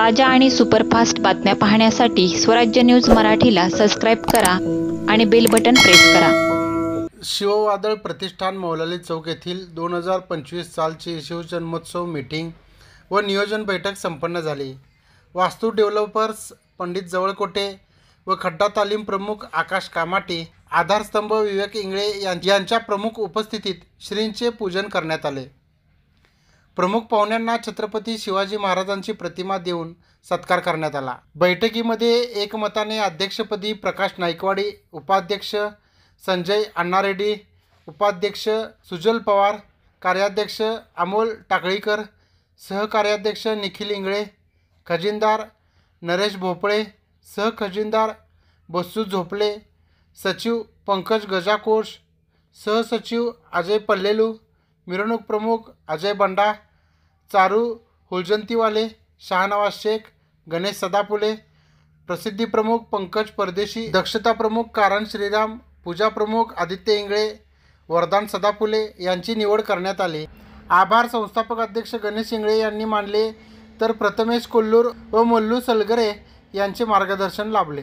ताज्या आणि सुपरफास्ट बातम्या पाहण्यासाठी स्वराज्य न्यूज मराठीला सबस्क्राईब करा आणि बेल बटन प्रेस करा। शिववादळ प्रतिष्ठान मौलाली चौक येथील 2025 सालची शिवजन्मोत्सव मीटिंग व नियोजन बैठक संपन्न झाली। वास्तू डेव्हलपर्स पंडित जवळकोटे व खड्डा तालीम प्रमुख आकाश कामाटे, आधारस्तंभ विवेक इंगळे यांच्या प्रमुख उपस्थितीत श्रींचे पूजन करण्यात आले। प्रमुख पाहुण्यांना छत्रपती शिवाजी महाराजांची प्रतिमा देऊन सत्कार करण्यात आला। बैठकीमध्ये एकमताने अध्यक्षपदी प्रकाश नाईकवाडी, उपाध्यक्ष संजय अण्णा रेड्डी, उपाध्यक्ष सुजल पवार, कार्याध्यक्ष अमोल टाकळीकर, सहकार्याध्यक्ष निखिल इंगळे, खजिनदार नरेश भोपळे, सहखजिनदार बस्सू झोपले, सचिव पंकज गजाकोश, सहसचिव अजय पल्लेलू, मिरवणूक प्रमुख अजय बंडा, चारू हुलजंतीवाले, शहानवाज शेख, गणेश सदापुले, प्रसिद्धी प्रमुख पंकज परदेशी, दक्षता प्रमुख कारण श्रीराम, पूजा प्रमुख आदित्य इंगळे, वरदान सदापुले यांची निवड करण्यात आली। आभार संस्थापक अध्यक्ष गणेश इंगळे यांनी मानले, तर प्रथमेश कोल्लूर व मल्लू सलगरे यांचे मार्गदर्शन लाभले।